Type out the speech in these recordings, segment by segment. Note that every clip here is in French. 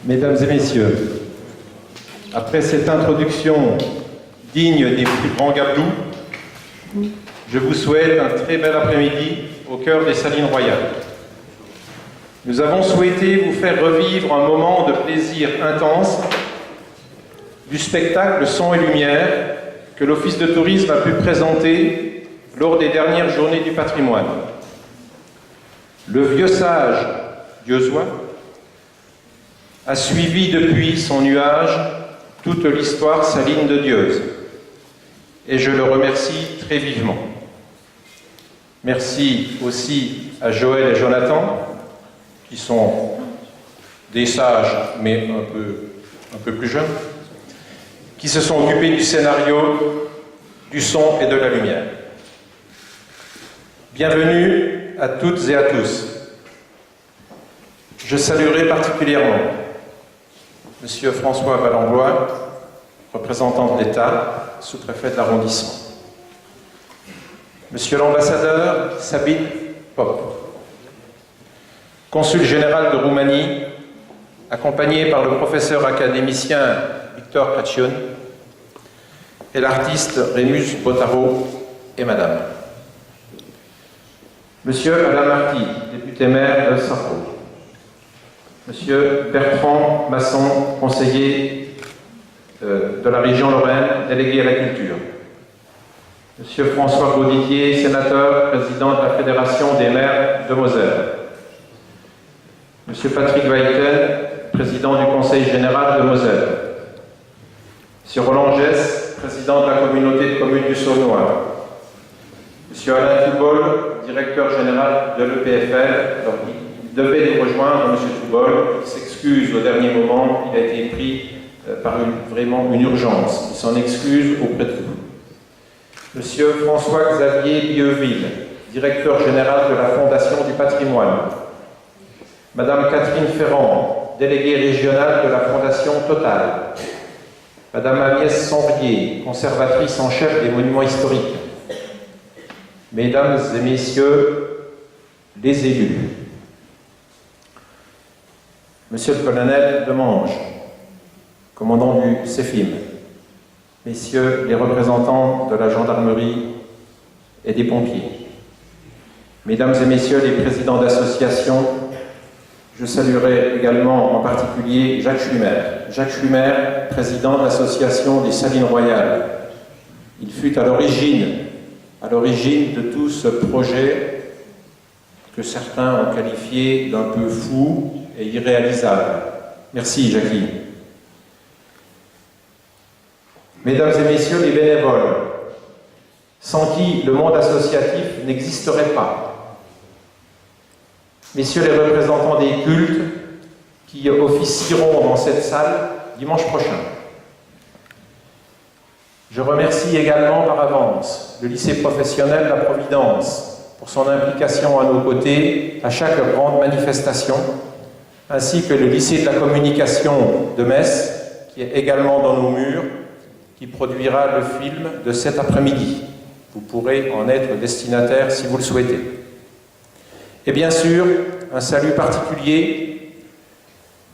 Mesdames et messieurs, après cette introduction digne des plus grands Gabelous, je vous souhaite un très bel après-midi au cœur des Salines Royales. Nous avons souhaité vous faire revivre un moment de plaisir intense du spectacle Son et Lumière que l'Office de tourisme a pu présenter lors des dernières journées du patrimoine. Le vieux sage dieusois a suivi depuis son nuage toute l'histoire saline de Dieuze, et je le remercie très vivement. Merci aussi à Joël et Jonathan, qui sont des sages, mais un peu plus jeunes, qui se sont occupés du scénario, du son et de la lumière. Bienvenue à toutes et à tous. Je saluerai particulièrement Monsieur François Valenbois, représentant de l'État, sous-préfet de l'arrondissement. Monsieur l'ambassadeur Sabine Pop, consul général de Roumanie, accompagné par le professeur académicien Victor Crăciun et l'artiste Rémus Botaro et Madame. Monsieur Alain Marty, député-maire de Saint-Paul. Monsieur Bertrand Masson, conseiller de la région Lorraine, délégué à la culture. Monsieur François Gaudidier, sénateur, président de la Fédération des maires de Moselle. Monsieur Patrick Weiten, président du Conseil général de Moselle. Monsieur Roland Gess, président de la communauté de communes du Saulnois. Monsieur Alain Toubol, directeur général de l'EPFL. Il devait nous rejoindre, Monsieur Toubol, il s'excuse au dernier moment, il a été pris par vraiment une urgence. Il s'en excuse auprès de vous. Monsieur François-Xavier Bieuville, directeur général de la Fondation du patrimoine. Madame Catherine Ferrand, déléguée régionale de la Fondation Total. Madame Agnès Sombrier, conservatrice en chef des monuments historiques. Mesdames et messieurs les élus. Monsieur le colonel Demange, commandant du CEFIM, messieurs les représentants de la gendarmerie et des pompiers, mesdames et messieurs les présidents d'associations, je saluerai également en particulier Jacques Schlumer. Jacques Schlumer, président de l'association des Salines Royales. Il fut à l'origine de tout ce projet que certains ont qualifié d'un peu fou et irréalisable. Merci Jackie. Mesdames et messieurs les bénévoles, sans qui le monde associatif n'existerait pas. Messieurs les représentants des cultes qui officieront dans cette salle dimanche prochain. Je remercie également par avance le lycée professionnel La Providence pour son implication à nos côtés à chaque grande manifestation, ainsi que le lycée de la communication de Metz, qui est également dans nos murs, qui produira le film de cet après-midi. Vous pourrez en être destinataire si vous le souhaitez. Et bien sûr, un salut particulier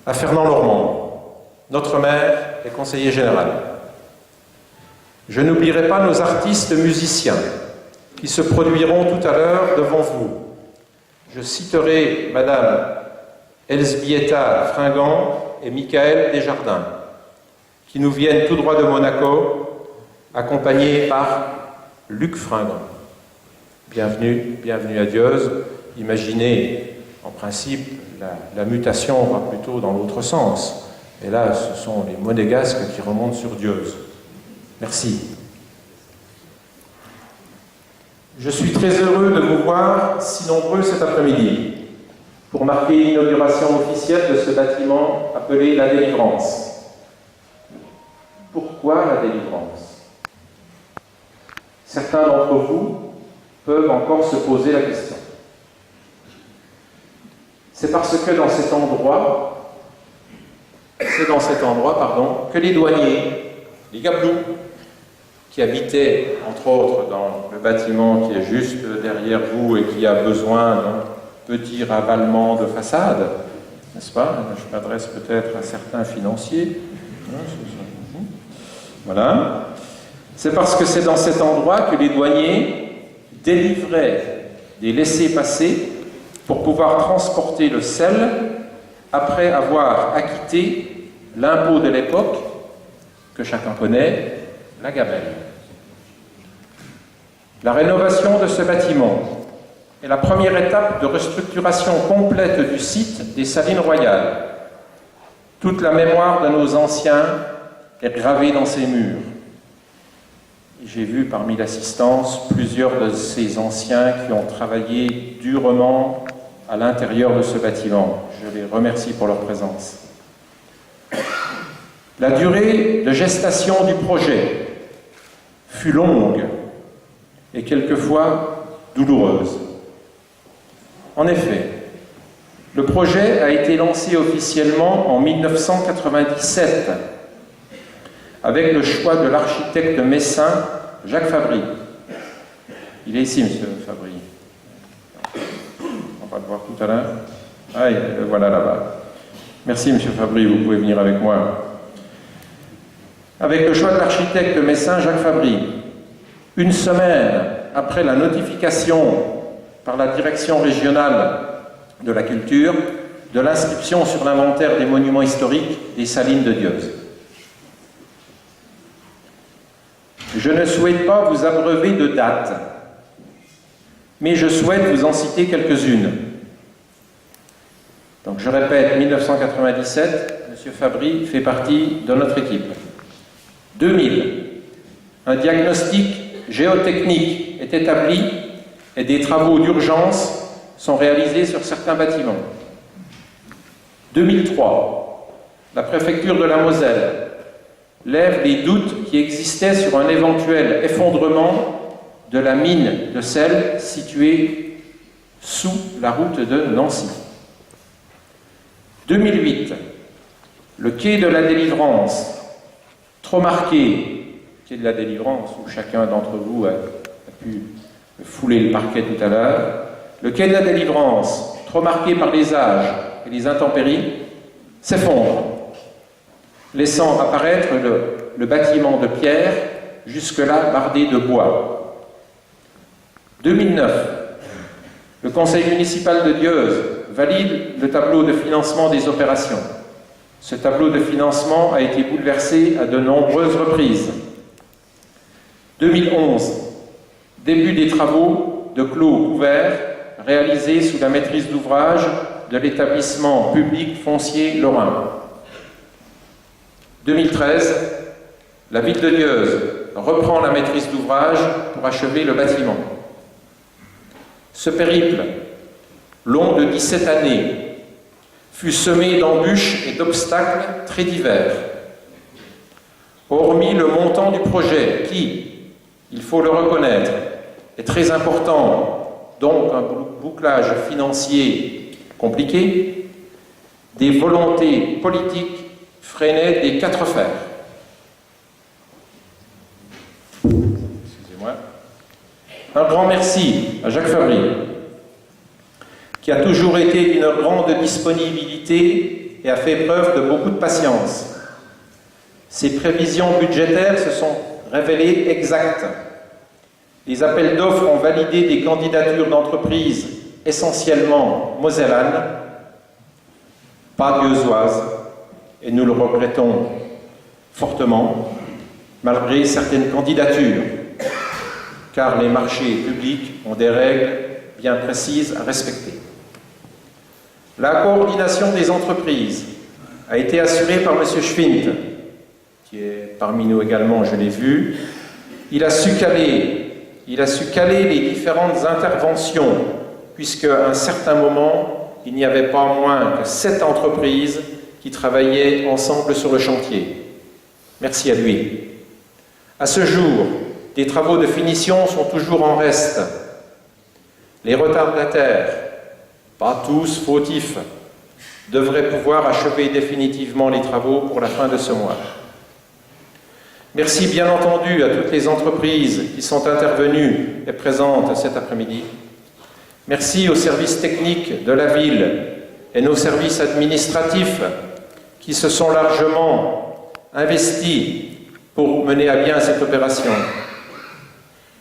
à Fernand Lormand, notre maire et conseiller général. Je n'oublierai pas nos artistes musiciens qui se produiront tout à l'heure devant vous. Je citerai Madame Elsbieta Fringant et Michael Desjardins, qui nous viennent tout droit de Monaco, accompagnés par Luc Fringant. Bienvenue à Dieuze. Imaginez, en principe, la mutation va plutôt dans l'autre sens. Et là, ce sont les monégasques qui remontent sur Dieuze. Merci. Je suis très heureux de vous voir si nombreux cet après-midi pour marquer l'inauguration officielle de ce bâtiment appelé La Délivrance. Pourquoi La Délivrance? Certains d'entre vous peuvent encore se poser la question. C'est parce que dans cet endroit, que les douaniers, les Gabelous, qui habitaient, entre autres, dans le bâtiment qui est juste derrière vous et qui a besoin d'un petit ravalement de façade, n'est-ce pas? Je m'adresse peut-être à certains financiers. Voilà. C'est parce que c'est dans cet endroit que les douaniers délivraient des laissez-passer pour pouvoir transporter le sel après avoir acquitté l'impôt de l'époque, que chacun connaît, la gabelle. La rénovation de ce bâtiment est la première étape de restructuration complète du site des Salines Royales. Toute la mémoire de nos anciens est gravée dans ces murs. J'ai vu parmi l'assistance plusieurs de ces anciens qui ont travaillé durement à l'intérieur de ce bâtiment. Je les remercie pour leur présence. La durée de gestation du projet fut longue et quelquefois douloureuse. En effet, le projet a été lancé officiellement en 1997 avec le choix de l'architecte messin Jacques Fabry. Il est ici, monsieur Fabry. On va le voir tout à l'heure. Ah, le voilà là-bas. Merci, monsieur Fabry, vous pouvez venir avec moi. Avec le choix de l'architecte messin Jacques Fabry, une semaine après la notification par la direction régionale de la culture de l'inscription sur l'inventaire des monuments historiques des Salines de Dieuze. Je ne souhaite pas vous abreuver de dates, mais je souhaite vous en citer quelques-unes. Donc je répète, 1997, M. Fabry fait partie de notre équipe. 2000, un diagnostic géotechnique est établi et des travaux d'urgence sont réalisés sur certains bâtiments. 2003, la préfecture de la Moselle lève les doutes qui existaient sur un éventuel effondrement de la mine de sel située sous la route de Nancy. 2008, le quai de la Délivrance, trop marqué, quai de la Délivrance où chacun d'entre vous a pu fouler le parquet tout à l'heure, le quai de la Délivrance, trop marqué par les âges et les intempéries, s'effondre, laissant apparaître le bâtiment de pierre, jusque-là bardé de bois. 2009, le conseil municipal de Dieuze valide le tableau de financement des opérations. Ce tableau de financement a été bouleversé à de nombreuses reprises. 2011, début des travaux de clos couverts réalisés sous la maîtrise d'ouvrage de l'établissement public foncier lorrain. 2013, la ville de Dieuze reprend la maîtrise d'ouvrage pour achever le bâtiment. Ce périple, long de 17 années, fut semé d'embûches et d'obstacles très divers. Hormis le montant du projet qui, il faut le reconnaître, est très important, donc un bouclage financier compliqué, des volontés politiques freinaient des quatre fers. Excusez-moi. Un grand merci à Jacques Fabry, qui a toujours été d'une grande disponibilité et a fait preuve de beaucoup de patience. Ses prévisions budgétaires se sont révélées exactes. Les appels d'offres ont validé des candidatures d'entreprises essentiellement mosellanes, pas dieuzoises, et nous le regrettons fortement, malgré certaines candidatures, car les marchés publics ont des règles bien précises à respecter. La coordination des entreprises a été assurée par M. Schwint, qui est parmi nous également, je l'ai vu. Il a su caler les différentes interventions, puisqu'à un certain moment, il n'y avait pas moins que 7 entreprises qui travaillaient ensemble sur le chantier. Merci à lui. À ce jour, des travaux de finition sont toujours en reste. Les retardataires, pas tous fautifs, devraient pouvoir achever définitivement les travaux pour la fin de ce mois. Merci bien entendu à toutes les entreprises qui sont intervenues et présentes cet après-midi. Merci aux services techniques de la ville et nos services administratifs qui se sont largement investis pour mener à bien cette opération.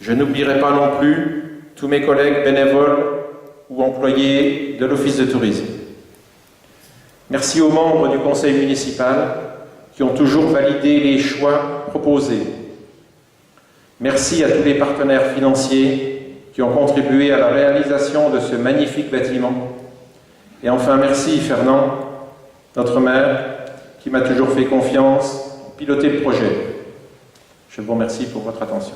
Je n'oublierai pas non plus tous mes collègues bénévoles ou employés de l'Office de tourisme. Merci aux membres du conseil municipal qui ont toujours validé les choix proposés. Merci à tous les partenaires financiers qui ont contribué à la réalisation de ce magnifique bâtiment. Et enfin, merci Fernand, notre maire, qui m'a toujours fait confiance pour piloter le projet. Je vous remercie pour votre attention.